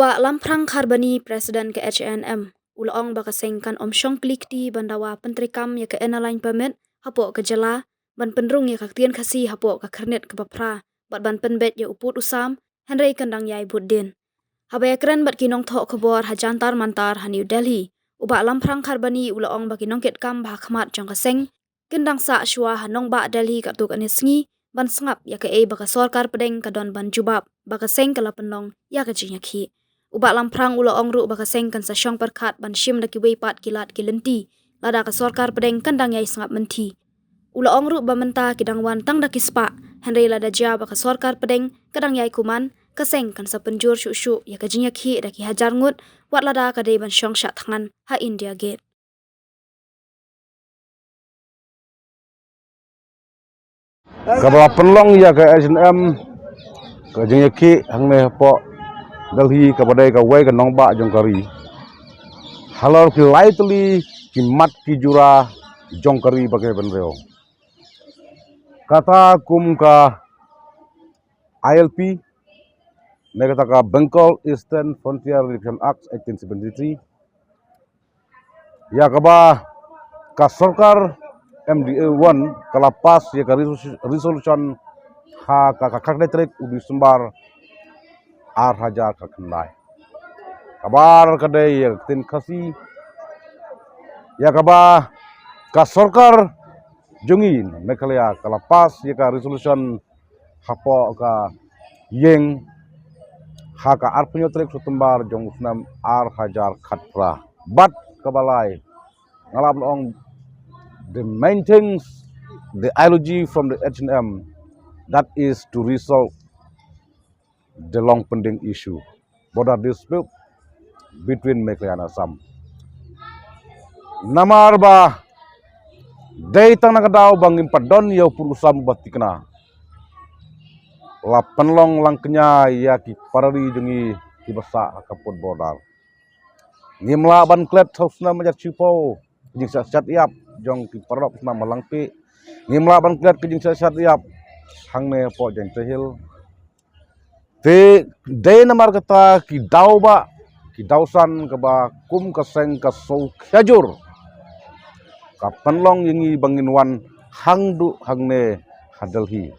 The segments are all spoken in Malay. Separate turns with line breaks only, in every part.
Uba lamprang kharbani Presiden ke HNM. Ulaong bakasengkan omsyong klikti bandawa pentrikam ya ke enalain permit hapo ke jela ban penrung ya kaktian kasi hapo ke kernet ke bapra bat ban penbet ya uput usam Henry kandang yai buddin. Habaya keren bat kinong thok kebor hajantar mantar ha New Delhi. Uba lamprang kharbani ulaong bakinong ket kam bah khmat jong kaseng kendang sa shwa hanong ba Delhi ka tuk anisngi ban sengap ya ke baka sorkar pedeng ka don ban jubab baka seng kala penong ya ke jinyaki. Uba lamprang ulaong ru baka seng kan sa syong perkat ban shim da ki weipat kilat kilenti lada ka sorkar pedeng kandang yai sengap menti. Ulaong ru ba menta kidang wan tang da kispa Henry lada ja baka sorkar pedeng kadang yai kuman kaseng kan sa penjur syuk-syuk ya ke jinyaki da ki hajar ngut wat lada ka dei ban syong syak tangan ha India Gate.
Kalau penlong ya ke SNM ke jengki hangne po Delhi ke badai ke wai ke nongba jongkari halor ki lightly ki mat ki jura jongkari bagai benreo kata kum ka ILP negata ka Bengal Eastern Frontier Regulation Act 1873 ya kaba ka sarkar MDA 1 kalapas ya ka resolution ha kakak letrik udi sumbar ar hajar kakendai kabar kadai ya tin kasi ya kaba ka sarkar jungin Meghalaya kalapas ya ka resolution hapo ka yeng ha ka ar penyotrik sutumbar jong usnam ar hajar khatpra but kabalai ngalap long the main things the ideology from the HNM that is to resolve the long pending issue border dispute between Meghalaya and Assam. Namar ba day tang nakadaw bangin padon yaw purusam batikna. La penlong langkenya ya ki parari jungi ki basa kaput border. Ngimla ban klet hausna majat cipo jing sat iap jong ki parop na malangpi. Ngimla ban klet ki jing sat iap hangne po jeng tehil. Te day namar kata ki daw ba ki dawsan ka ba kum kaseng ka so khajur ka penlong yingi banginwan hangdu hangne hadelhi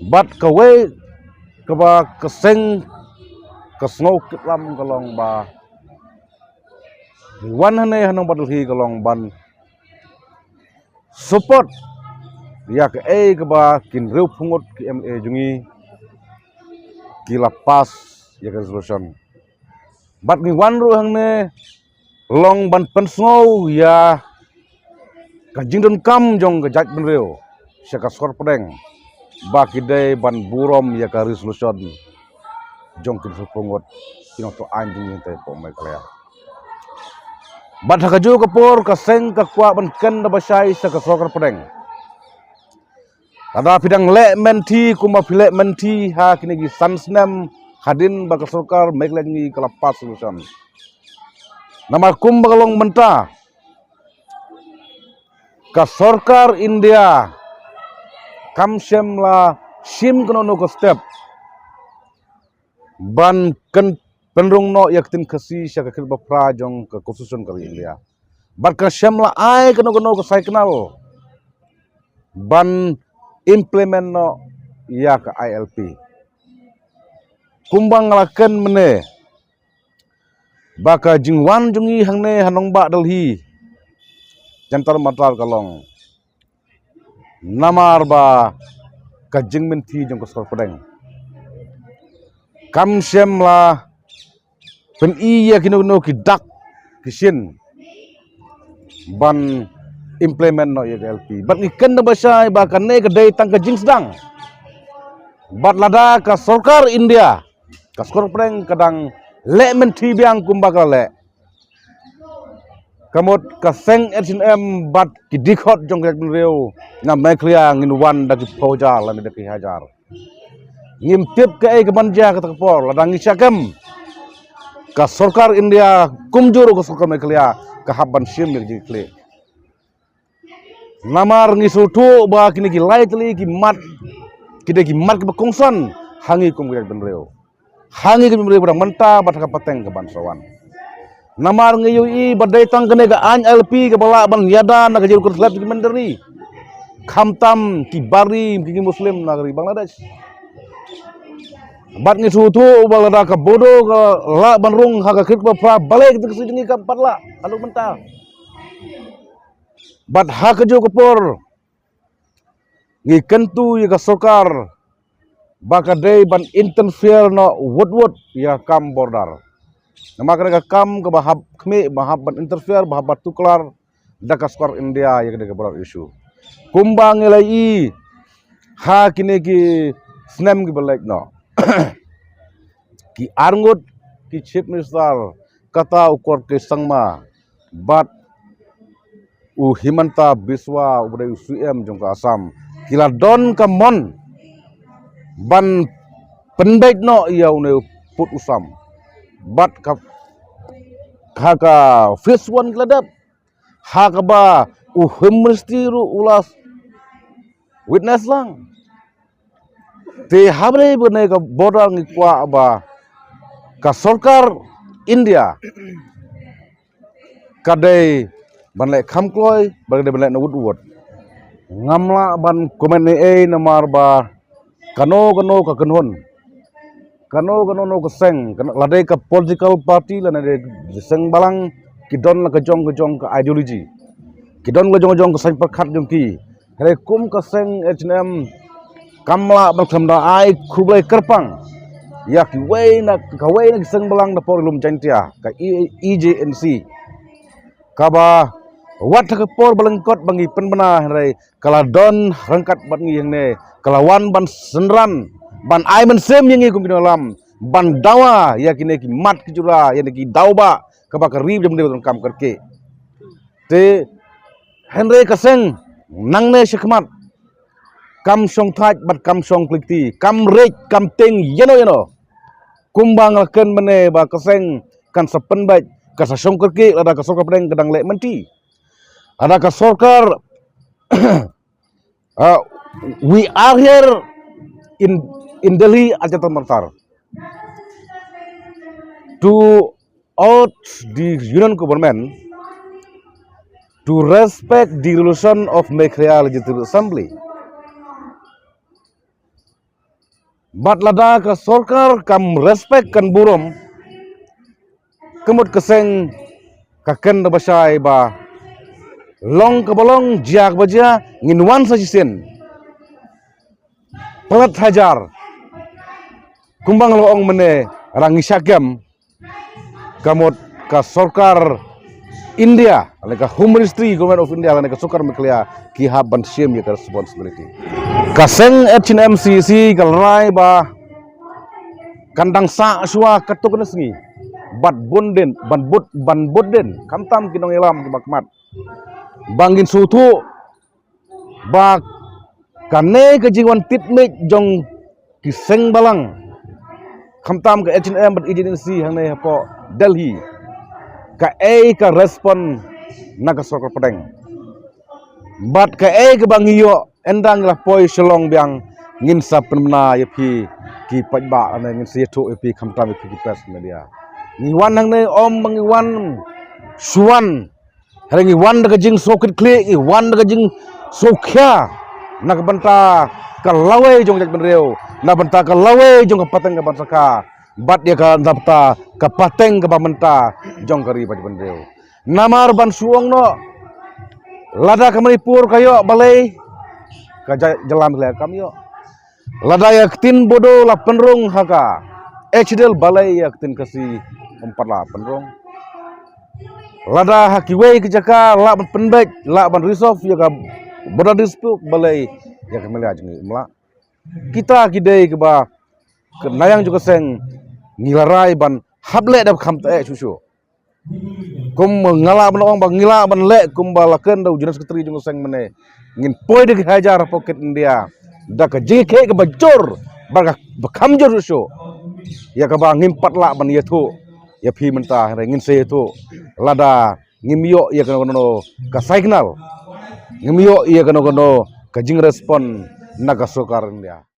bat ka we ka ba kaseng ka snow kitlam kalong ba wan hane hanong badelhi kalong ban support ya ka ka ba kin reu pungot ki MA jungi ki lapas ya ka resolution bat ni wan ru hangne long ban pensnow ya ka jingdon kam jong ka jaj benreo sya ka skor pedeng ba kidai ban burom ya ka resolution jong ki pungot kinong to anjing te po Meghalaya bat ha ka ju ka por ka seng ka kwa ban ken da basai sya ka skor pedeng ada pidang le menti kuma pile menti ha kini gi sansnem hadin baka sarkar Meghalaya ni kalapas solution nama kum bakalong menta ka sarkar India kam shem la sim kono ko step ban ken penrung no yaktin kasi sya ka khilba prajong ka konstitution ka India ban ka shem la ai kono ko sai kenal ban implement no ya ka ILP kumbang laken mene baka jingwan jungi hangne hanong ba Delhi jantar matar kalong namar ba ka jingmen thi jong ko skor pedeng kam shem la pen iya kino ki dak kisin ban implement no ILP bat ikan na basai ba kan ne ka dai tang ka jing sedang bat lada ka sarkar India ka skor pedeng kadang le men thi biang kumba ka le kamot ka seng HNM bat ki dikhot jong ka reu na Meghalaya ngin wan da ki poja la da ki hajar ngim tip ka ka banja ka por la dang isakam ka sarkar India kumjur ka sarkar Meghalaya ka haban shim ji kle namar ngisutu ba kini ki lightly ki mat ki mat ki kongson hangi kum ka benreu hangi ke beri berang mentah bataka pateng ke bansawan namar ngiyui badai tang kene ga an LP ke bala ban yada na kajir kurslap ki mandiri khamtam ki bari ki muslim nagari Bangladesh bat ni sutu balada ka bodo ka la banrung ha ka khit pra balai ke sidingi ka patla alu mentah bat ha ka jo ko por ngi kentu ya ka sokar baka day ban interfere no wood ya kam border nama ka kam ka bahab khme bahab ban interfere bahab tuklar daka skor India ya ka border issue kumbang ngelai ha kine ki snem ki balek no ki arngut ki chief minister kata ukor ke sangma bat u Himanta Biswa ubre UCM jong ka Assam kila don ka mon ban pendek no ia une put usam bat ka phase 1 keladap ha ka ba u hemesti ru ulas witness lang te habre bene ka border ngi kwa ba ka sarkar India kadai ban le khamkloi ban le wud ngamla ban komen e namar ba kano ka kanhon kano no keseng ladai ka political party la nade seng balang kidon la kajong ka ideology kidon la jong ka sang perkhat jong ki hele kum ka seng H&M kamla ban khamda ai khublai kerpang ya ki wei na seng balang da por lum chantia ka EJNC kaba wat ka por balengkot bangi penbena hele kala don rangkat bat ngi ne kalawan ban senran ban ai men sem yang kum dalam ban dawa ya kine ki mat ki jura ya ki dauba ka ba rib jam de kam karke te henry kaseng nang ne shikmat kam song thaj bat kam song klikti kam rek kam teng yeno kumbang laken mene ba kaseng kan sapen bait ka sa song karke ada ka sokar pedeng kadang lek menti ada ka sorkar we are here in Delhi Jantar Mantar to urge the union government to respect the resolution of Meghalaya Legislative Assembly. But lada ka sarkar kam respect kan burom kemut keseng kaken da basai ba long kabalong jiak baja nginwan sajisen pelat hajar kumbang loong mene rangi syagam kamot ka sarkar India alika Home Ministry Government of India alika sukar meklia ki haban shame ya responsibility kaseng HNMCC kalrai ba kandang sa suwa katuk nesngi bat bonden ban boden kamtam kinong elam ki bakmat bangin sutu ba kane ke jiwan titme jong kiseng balang khamtam ke H&M but agency hangne po Delhi ka respon naga sokor pedeng bat ka ke bangiyo endang lah poi selong biang ngin sa penmena yepi ki pajba ane ngin sietu yepi khamtam yepi ki press media ngiwan hangne om bangiwan suwan hari ngiwan daga jing sokit klik ngiwan daga jing sokya nak banta kalawai jong jak benreu nak banta kalawai jong kapateng ka bansaka bat dia ka dapta kapateng ka bamenta jong kari baj benreu namar ban suong no lada ka Manipur kayo balai ka jalan le kam yo lada yak tin bodo la penrung haka HDL balai yak tin kasi 4 la penrung lada hakiwei ke jaka la ban pendek la ban resolve ya ka boda dispute balai ya ka mela jengi mela kita kidai ke ba ke nayang juga seng ngilarai ban hable dap khamta susu kum ngala ban ong ba ngila ban le kum balaken da ujian sekretari juga seng mene ngin poi de hajar pocket India da ka jike ke bajor ba khamjor susu ya ka ba ngimpat la ban yetu ya phi mentah ngin se tu lada ngimyo ya kono ka signal ngimyo ya kono ka jing respon naga sokar India